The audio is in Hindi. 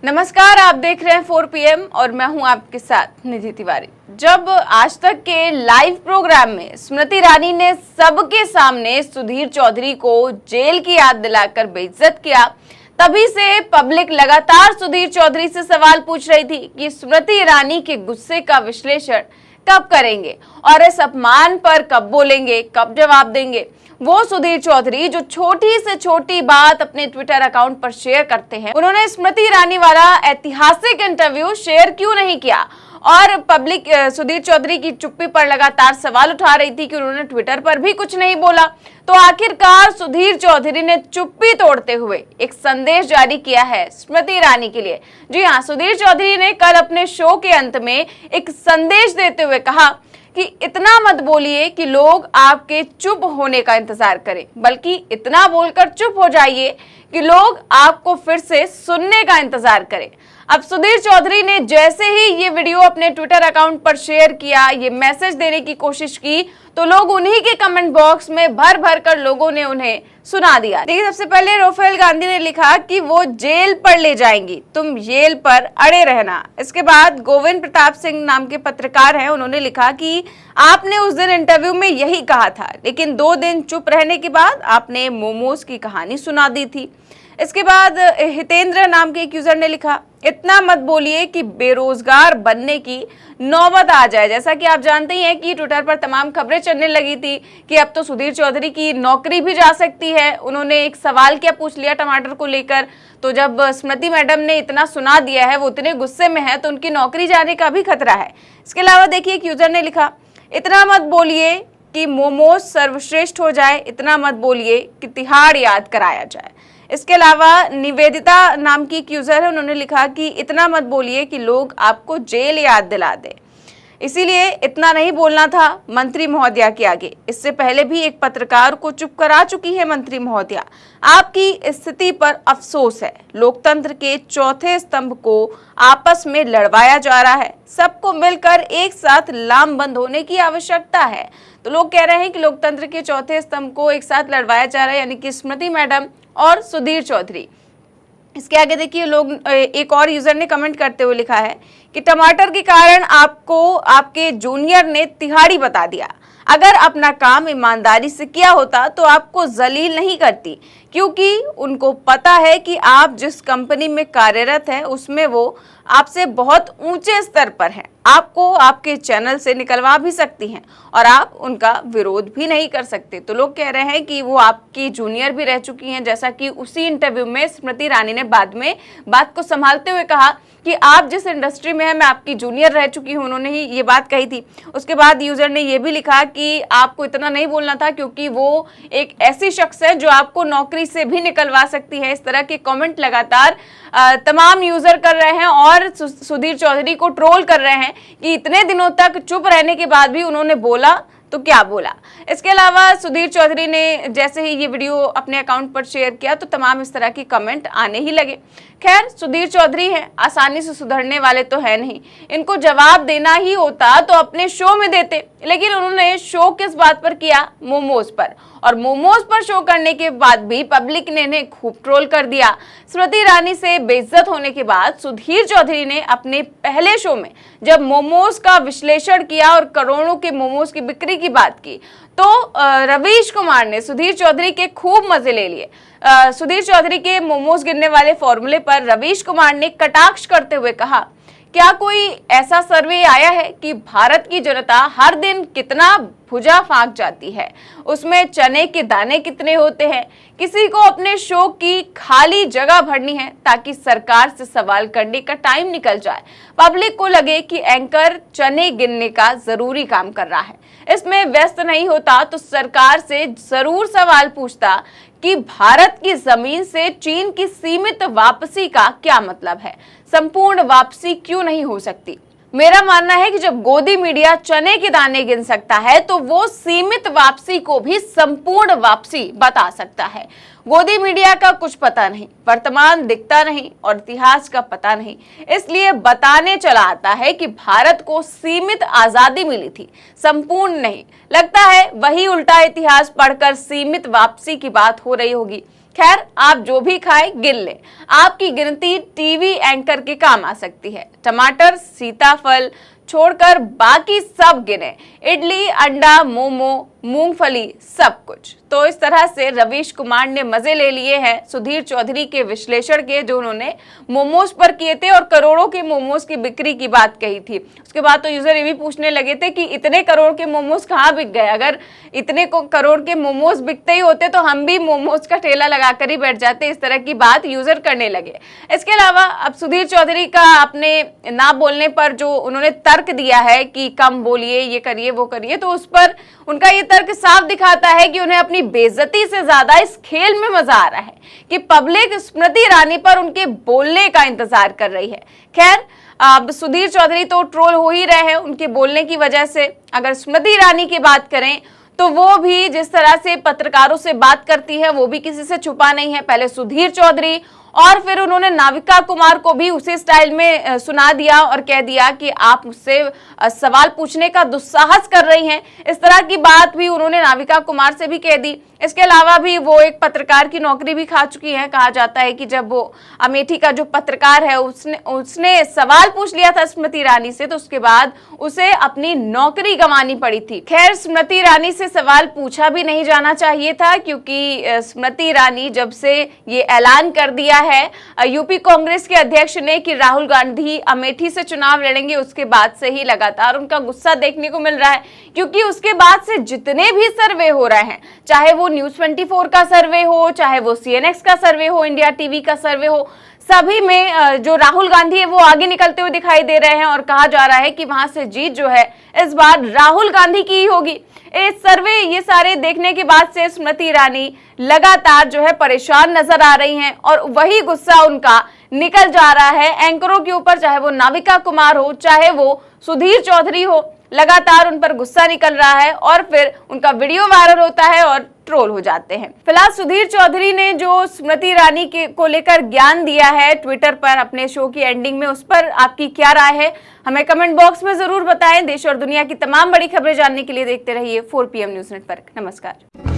नमस्कार, आप देख रहे हैं 4 PM और मैं हूं आपके साथ निधि तिवारी। जब आज तक के लाइव प्रोग्राम में स्मृति ईरानी ने सबके सामने सुधीर चौधरी को जेल की याद दिलाकर बेइज्जत किया, तभी से पब्लिक लगातार सुधीर चौधरी से सवाल पूछ रही थी कि स्मृति ईरानी के गुस्से का विश्लेषण कब करेंगे और इस अपमान पर कब बोलेंगे, कब जवाब देंगे। वो सुधीर चौधरी जो छोटी से छोटी बात अपने ट्विटर अकाउंट पर शेयर करते हैं, उन्होंने स्मृति ईरानी वाला ऐतिहासिक इंटरव्यू शेयर क्यों नहीं किया? और पब्लिक सुधीर चौधरी की चुप्पी पर लगातार सवाल उठा रही थी कि उन्होंने ट्विटर पर भी कुछ नहीं बोला। तो आखिरकार सुधीर चौधरी ने चुप्पी तोड़ते हुए एक संदेश जारी किया है स्मृति ईरानी के लिए। जी हाँ, सुधीर चौधरी ने कल अपने शो के अंत में एक संदेश देते हुए कहा कि इतना मत बोलिए कि लोग आपके चुप होने का इंतजार करें, बल्कि इतना बोलकर चुप हो जाइए कि लोग आपको फिर से सुनने का इंतजार करें। अब सुधीर चौधरी ने जैसे ही ये वीडियो अपने ट्विटर अकाउंट पर शेयर किया, ये मैसेज देने की कोशिश की, तो लोग उन्हीं के कमेंट बॉक्स में भर भर कर लोगों ने उन्हें सुना दिया। देखिए, सबसे पहले राफेल गांधी ने लिखा कि वो जेल पर ले जाएंगी, तुम जेल पर अड़े रहना। इसके बाद गोविंद प्रताप सिंह नाम के पत्रकार हैं, उन्होंने लिखा कि आपने उस दिन इंटरव्यू में यही कहा था, लेकिन 2 दिन चुप रहने के बाद आपने मोमोज की कहानी सुना दी थी। इसके बाद हितेंद्र नाम के एक यूजर ने लिखा, इतना मत बोलिए कि बेरोजगार बनने की नौबत आ जाए। जैसा कि आप जानते ही हैं कि ट्विटर पर तमाम खबरें चलने लगी थी कि अब तो सुधीर चौधरी की नौकरी भी जा सकती है। उन्होंने एक सवाल क्या पूछ लिया टमाटर को लेकर, तो जब स्मृति मैडम ने इतना सुना दिया है, वो इतने गुस्से में है, तो उनकी नौकरी जाने का भी खतरा है। इसके अलावा देखिए, एक यूजर ने लिखा, इतना मत बोलिए कि मोमोज सर्वश्रेष्ठ हो जाए, इतना मत बोलिए कि तिहाड़ याद कराया जाए। इसके अलावा निवेदिता नाम की एक यूजर है, उन्होंने लिखा कि इतना मत बोलिए कि लोग आपको जेल याद दिला दे, इसीलिए इतना नहीं बोलना था मंत्री महोदया के आगे। इससे पहले भी एक पत्रकार को चुप करा चुकी है मंत्री महोदया। आपकी स्थिति पर अफसोस है, लोकतंत्र के चौथे स्तंभ को आपस में लड़वाया जा रहा है, सबको मिलकर एक साथ लामबंद होने की आवश्यकता है। तो लोग कह रहे हैं कि लोकतंत्र के चौथे स्तंभ को एक साथ लड़वाया जा रहा है, यानी कि स्मृति मैडम और सुधीर चौधरी। इसके आगे देखिए, लोग एक और यूजर ने कमेंट करते हुए लिखा है कि टमाटर के कारण आपको आपके जूनियर ने तिहाड़ी बता दिया। अगर अपना काम ईमानदारी से किया होता तो आपको जलील नहीं करती, क्योंकि उनको पता है कि आप जिस कंपनी में कार्यरत हैं उसमें वो आपसे बहुत ऊंचे स्तर पर हैं, आपको आपके चैनल से निकलवा भी सकती हैं और आप उनका विरोध भी नहीं कर सकते। तो लोग कह रहे हैं कि वो आपकी जूनियर भी रह चुकी हैं, जैसा कि उसी इंटरव्यू में स्मृति ईरानी ने बाद में बात को संभालते हुए कहा कि आप जिस इंडस्ट्री में हैं मैं आपकी जूनियर रह चुकी हूं, उन्होंने ही ये बात कही थी। उसके बाद यूजर ने ये भी लिखा कि आपको इतना नहीं बोलना था, क्योंकि वो एक ऐसी शख्स है जो आपको नौकरी से भी निकलवा सकती है। इस तरह के कमेंट लगातार तमाम यूजर कर रहे हैं और सुधीर चौधरी को ट्रोल कर रहे हैं कि इतने दिनों तक चुप रहने के बाद भी उन्होंने बोला तो क्या बोला। इसके अलावा सुधीर चौधरी ने जैसे ही ये वीडियो अपने अकाउंट पर शेयर किया तो तमाम इस तरह के कमेंट आने ही लगे। खैर, सुधीर चौधरी हैं, आसानी से सुधरने वाले तो है नहीं, इनको जवाब देना ही होता तो अपने शो में देते, लेकिन उन्होंने शो किस बात पर किया? मोमोज पर। और मोमोज पर शो करने के बाद भी पब्लिक ने इन्हें खूब ट्रोल कर दिया। स्मृति ईरानी से बेइज्जत होने के बाद सुधीर चौधरी ने अपने पहले शो में जब मोमोज का विश्लेषण किया और करोड़ों के मोमोज की बिक्री की बात की, तो रवीश कुमार ने सुधीर चौधरी के खूब मजे ले लिए। सुधीर चौधरी के मोमोज गिनने वाले फॉर्मूले पर रवीश कुमार ने कटाक्ष करते हुए कहा, क्या कोई ऐसा सर्वे आया है कि भारत की जनता हर दिन कितना भुजा फांक जाती है, उसमें चने के दाने कितने होते हैं? किसी को अपने शो की खाली जगह भरनी है ताकि सरकार से सवाल करने का टाइम निकल जाए, पब्लिक को लगे कि एंकर चने गिनने का जरूरी काम कर रहा है, इसमें व्यस्त नहीं होता तो सरकार से जरूर सवाल पूछता कि भारत की जमीन से चीन की सीमित वापसी का क्या मतलब है, संपूर्ण वापसी क्यों नहीं हो सकती? मेरा मानना है कि जब गोदी मीडिया चने के दाने गिन सकता है तो वो सीमित वापसी को भी संपूर्ण वापसी बता सकता है। गोदी मीडिया का कुछ पता नहीं, वर्तमान दिखता नहीं और इतिहास का पता नहीं, इसलिए बताने चला आता है कि भारत को सीमित आजादी मिली थी, संपूर्ण नहीं। लगता है वही उल्टा इतिहास पढ़कर सीमित वापसी की बात हो रही होगी। खैर, आप जो भी खाए गिन लें, आपकी गिनती टीवी एंकर के काम आ सकती है। टमाटर, सीताफल छोड़कर बाकी सब गिने, इडली, अंडा, मोमो, मूंगफली, सब कुछ। तो इस तरह से रवीश कुमार ने मजे ले लिए हैं सुधीर चौधरी के विश्लेषण के, जो उन्होंने मोमोज पर किए थे और करोड़ों के मोमोज की बिक्री की बात कही थी। उसके बाद तो यूजर ये भी पूछने लगे थे कि इतने करोड़ के मोमोज कहाँ बिक गए, अगर इतने करोड़ के मोमोज बिकते ही होते तो हम भी मोमोज का ठेला लगाकर ही बैठ जाते। इस तरह की बात यूजर करने लगे। इसके अलावा अब सुधीर चौधरी का अपने ना बोलने पर जो उन्होंने तर्क दिया है कि कम बोलिए, ये करिए, वो करिए, तो उस पर उनका ये तर्क साफ दिखाता है कि उन्हें अपनी बेइज्जती से ज्यादा इस खेल में मजा आ रहा है कि पब्लिक स्मृति ईरानी पर उनके बोलने का इंतजार कर रही है। खैर, अब सुधीर चौधरी तो ट्रोल हो ही रहे हैं उनके बोलने की वजह से। अगर स्मृति ईरानी की बात करें तो वो भी जिस तरह से पत्रकारों से बात करती है वो भी किसी से छुपा नहीं है। पहले सुधीर चौधरी और फिर उन्होंने नाविका कुमार को भी उसी स्टाइल में सुना दिया और कह दिया कि आप मुझसे सवाल पूछने का दुस्साहस कर रही हैं। इस तरह की बात भी उन्होंने नाविका कुमार से भी कह दी। इसके अलावा भी वो एक पत्रकार की नौकरी भी खा चुकी हैं। कहा जाता है कि जब वो अमेठी का जो पत्रकार है उसने सवाल पूछ लिया था स्मृति ईरानी से, तो उसके बाद उसे अपनी नौकरी गंवानी पड़ी थी। खैर, स्मृति ईरानी से सवाल पूछा भी नहीं जाना चाहिए था, क्योंकि स्मृति ईरानी जब से ये ऐलान कर दिया है यूपी कांग्रेस के अध्यक्ष ने कि राहुल गांधी अमेठी से चुनाव लड़ेंगे, उसके बाद से ही लगातार उनका गुस्सा देखने को मिल रहा है। क्योंकि उसके बाद से जितने भी सर्वे हो रहे हैं, चाहे वो न्यूज़ 24 का सर्वे हो, चाहे वो CNX का सर्वे हो, इंडिया टीवी का सर्वे हो, सभी में जो राहुल गांधी है वो आगे निकलते हुए दिखाई दे रहे हैं और कहा जा रहा है कि वहां से जीत जो है इस बार राहुल गांधी की ही होगी। इस सर्वे ये सारे देखने के बाद से स्मृति ईरानी लगातार जो है परेशान नजर आ रही हैं और वही गुस्सा उनका निकल जा रहा है एंकरों के ऊपर, चाहे वो नाविका कुमार हो, चाहे वो सुधीर चौधरी हो। लगातार उन पर गुस्सा निकल रहा है और फिर उनका वीडियो वायरल होता है और ट्रोल हो जाते हैं। फिलहाल सुधीर चौधरी ने जो स्मृति ईरानी को लेकर ज्ञान दिया है ट्विटर पर अपने शो की एंडिंग में, उस पर आपकी क्या राय है हमें कमेंट बॉक्स में जरूर बताएं। देश और दुनिया की तमाम बड़ी खबरें जानने के लिए देखते रहिए 4PM न्यूज नेटवर्क। नमस्कार।